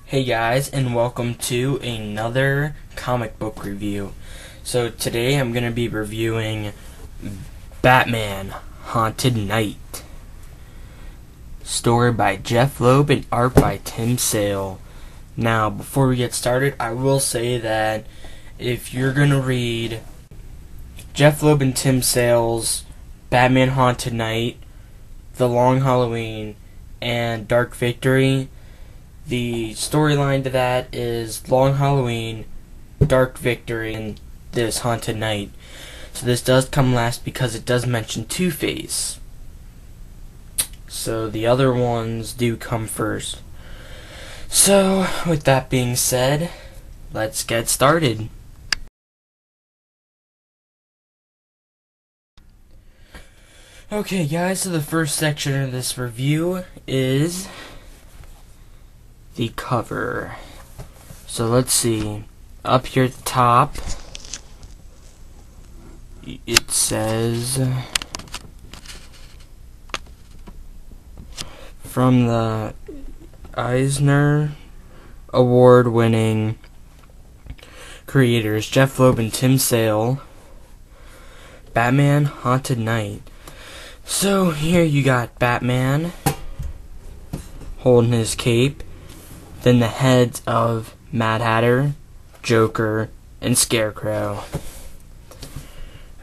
Hey guys, and welcome to another comic book review. So today I'm going to be reviewing Batman Haunted Knight. Story by Jeph Loeb and art by Tim Sale. Now, before we get started, I will say that if you're going to read Jeph Loeb and Tim Sale's Batman Haunted Knight, The Long Halloween, and Dark Victory, the storyline to that is Long Halloween, Dark Victory, and this Haunted Knight. So this does come last because it does mention Two-Face. So the other ones do come first. So, with that being said, let's get started. Okay guys, so the first section of this review is the cover. So let's see, up here at the top it says, from the Eisner Award winning creators Jeph Loeb and Tim Sale, Batman Haunted Knight. So here you got Batman holding his cape, then the heads of Mad Hatter, Joker, and Scarecrow.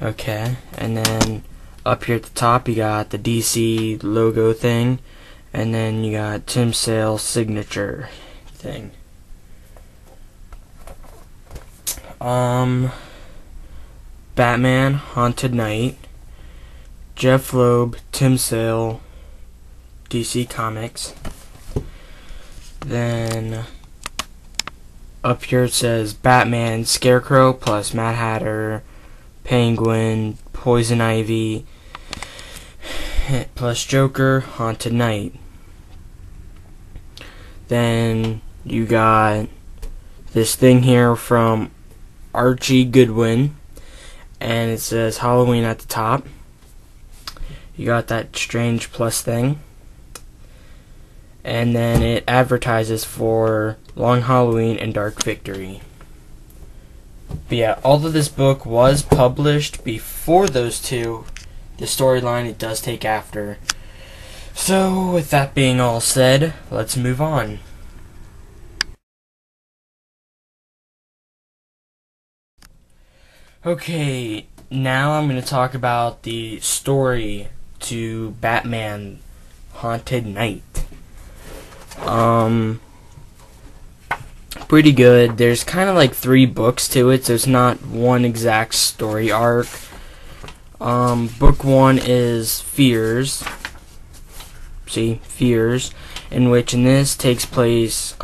Okay, and then up here at the top you got the DC logo thing, and then you got Tim Sale's signature thing. Batman Haunted Knight, Jeph Loeb, Tim Sale, DC Comics. Then up here it says Batman, Scarecrow plus Mad Hatter, Penguin, Poison Ivy, plus Joker, Haunted Knight. Then you got this thing here from Archie Goodwin, and it says Halloween at the top. You got that strange plus thing. And then it advertises for Long Halloween and Dark Victory. But yeah, although this book was published before those two, the storyline it does take after. So, with that being all said, let's move on. Okay, now I'm going to talk about the story to Batman Haunted Knight. Pretty good. There's kind of like 3 books to it, so it's not one exact story arc. Book 1 is Fears. See, Fears, in this takes place,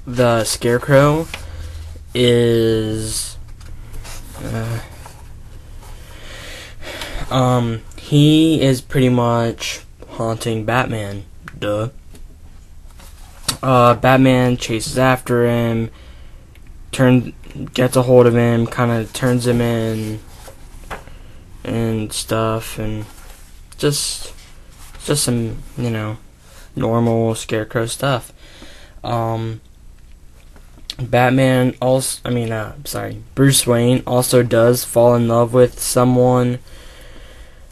the Scarecrow is, he is pretty much haunting Batman. Duh. Batman chases after him, gets a hold of him, kind of turns him in and stuff, and just some, normal Scarecrow stuff. Bruce Wayne also does fall in love with someone,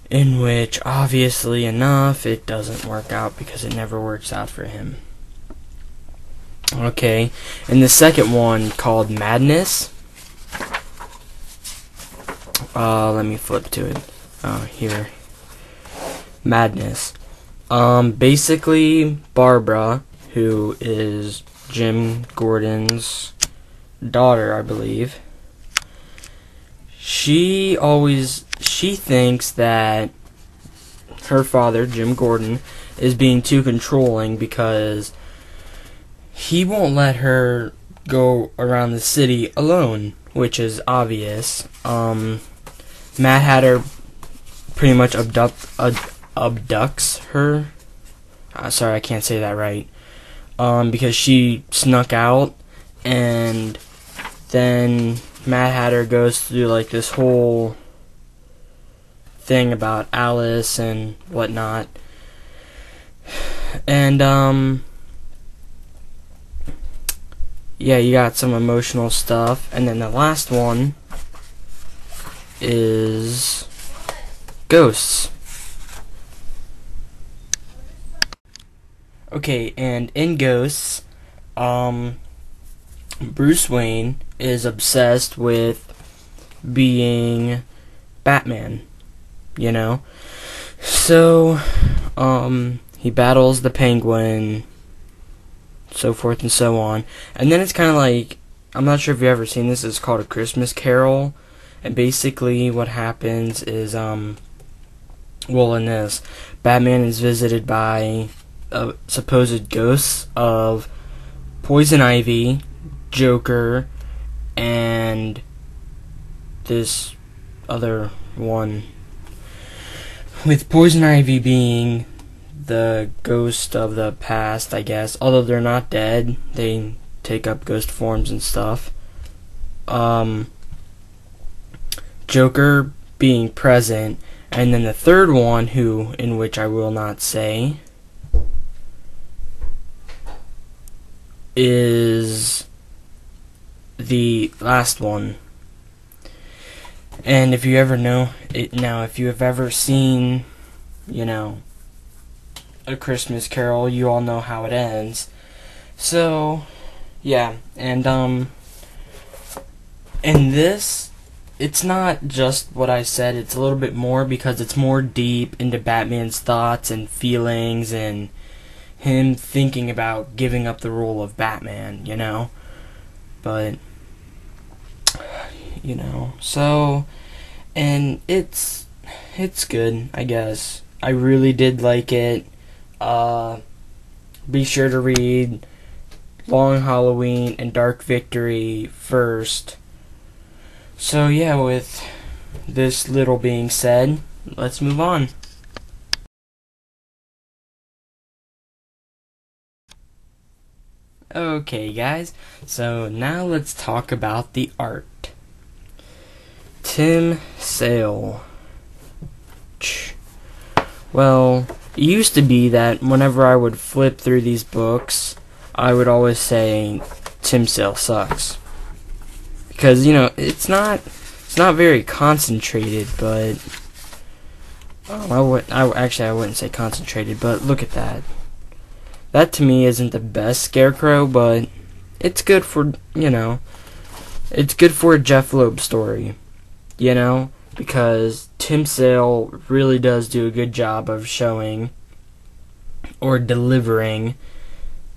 in which, obviously enough, it doesn't work out because it never works out for him. Okay, and the second one, called Madness, let me flip to it. Here. Madness. Basically, Barbara, who is Jim Gordon's daughter, I believe, she thinks that her father, Jim Gordon, is being too controlling because he won't let her go around the city alone, which is obvious. Mad Hatter pretty much abducts her. Sorry, I can't say that right. Because she snuck out, and then Mad Hatter goes through like this whole thing about Alice and whatnot. And yeah, you got some emotional stuff. And then the last one is ghosts. Okay, and in Ghosts, Bruce Wayne is obsessed with being Batman, you know? So, he battles the Penguin, so forth and so on. And then it's kind of like, I'm not sure if you've ever seen this, it's called A Christmas Carol. And basically what happens is, well, in this, Batman is visited by supposed ghosts of Poison Ivy, Joker, and this other one, with Poison Ivy being the ghost of the past, I guess. Although they're not dead, they take up ghost forms and stuff. Joker being present, and then the third one, in which I will not say, is the last one. And if you ever know it now, if you have ever seen, you know, A Christmas Carol, you all know how it ends. So, yeah, and in this, it's not just what I said, it's a little bit more, because it's more deep into Batman's thoughts and feelings and him thinking about giving up the role of Batman, you know? But, you know, so, and it's good, I guess. I really did like it. Be sure to read Long Halloween and Dark Victory first. So yeah, with this little being said, let's move on. Okay guys, so now let's talk about the art. Tim Sale. Well, it used to be that whenever I would flip through these books, I would always say Tim Sale sucks. Because, you know, it's not very concentrated, but I wouldn't say concentrated, but look at that. That to me isn't the best Scarecrow, but it's good for, you know, it's good for a Jeph Loeb story, you know, because Tim Sale really does do a good job of showing or delivering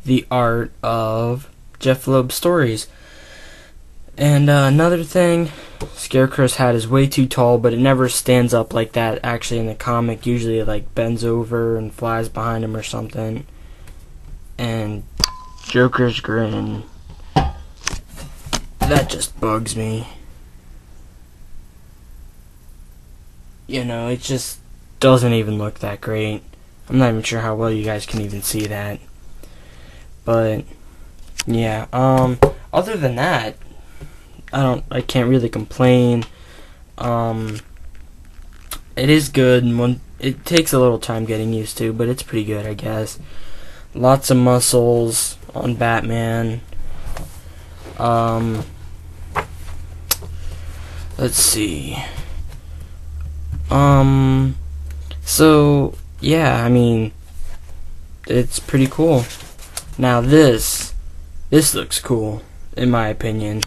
the art of Jeph Loeb stories. And another thing, Scarecrow's hat is way too tall, but it never stands up like that actually in the comic. Usually it like bends over and flies behind him or something. And Joker's grin, that just bugs me. You know, it just doesn't even look that great. I'm not even sure how well you guys can even see that. But yeah, other than that, I can't really complain. It is good, and it takes a little time getting used to, but it's pretty good, I guess. Lots of muscles on Batman. Let's see. So yeah, I mean, it's pretty cool. Now this looks cool, in my opinion.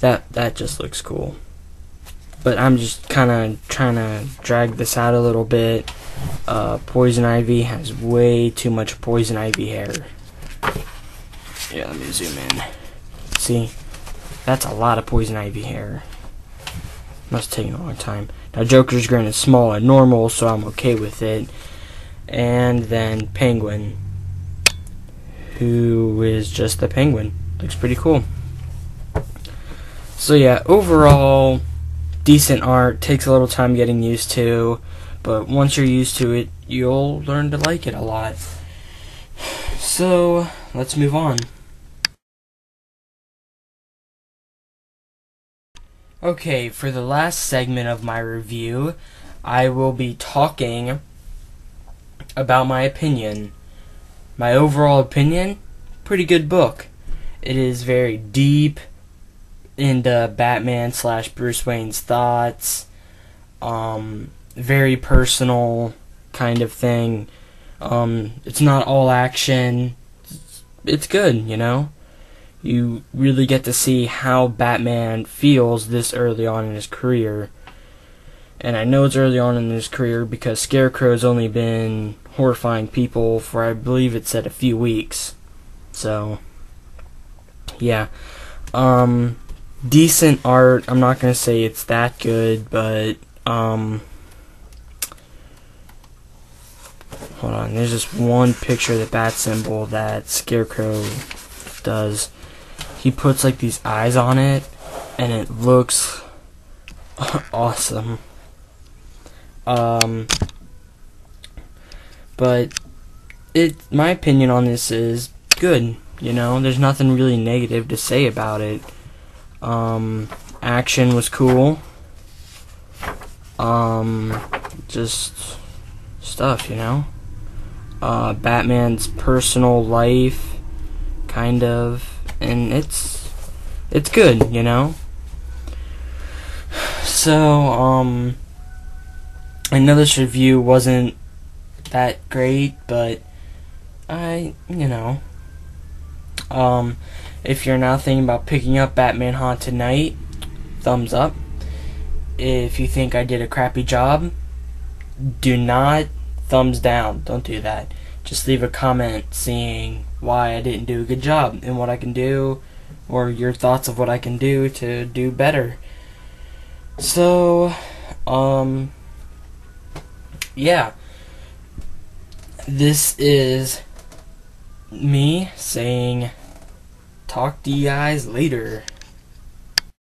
That just looks cool. But I'm just kind of trying to drag this out a little bit. Poison Ivy has way too much Poison Ivy hair. Yeah, let me zoom in. See? That's a lot of Poison Ivy hair. Must take a long time. Now Joker's grin is small and normal, so I'm okay with it. And then Penguin, who is just the Penguin. Looks pretty cool. So yeah, overall, decent art. Takes a little time getting used to, but once you're used to it, you'll learn to like it a lot. So, let's move on. Okay, for the last segment of my review, I will be talking about my opinion. My overall opinion, pretty good book. It is very deep into Batman / Bruce Wayne's thoughts. Very personal kind of thing. It's not all action. It's good, you know? You really get to see how Batman feels this early on in his career. And I know it's early on in his career because Scarecrow's only been horrifying people for, I believe it said, a few weeks. So, yeah. Decent art. I'm not going to say it's that good, but, hold on. There's just one picture of the bat symbol that Scarecrow does. He puts, like, these eyes on it, and it looks awesome. But my opinion on this is good, you know, there's nothing really negative to say about it. Action was cool. Just stuff, you know. Batman's personal life, kind of, and it's good, you know. So, I know this review wasn't that great, but you know, if you're now thinking about picking up Batman Haunted Knight, thumbs up. If you think I did a crappy job, do not thumbs down. Don't do that. Just leave a comment saying why I didn't do a good job and what I can do, or your thoughts of what I can do to do better. So, yeah, this is me saying talk to you guys later.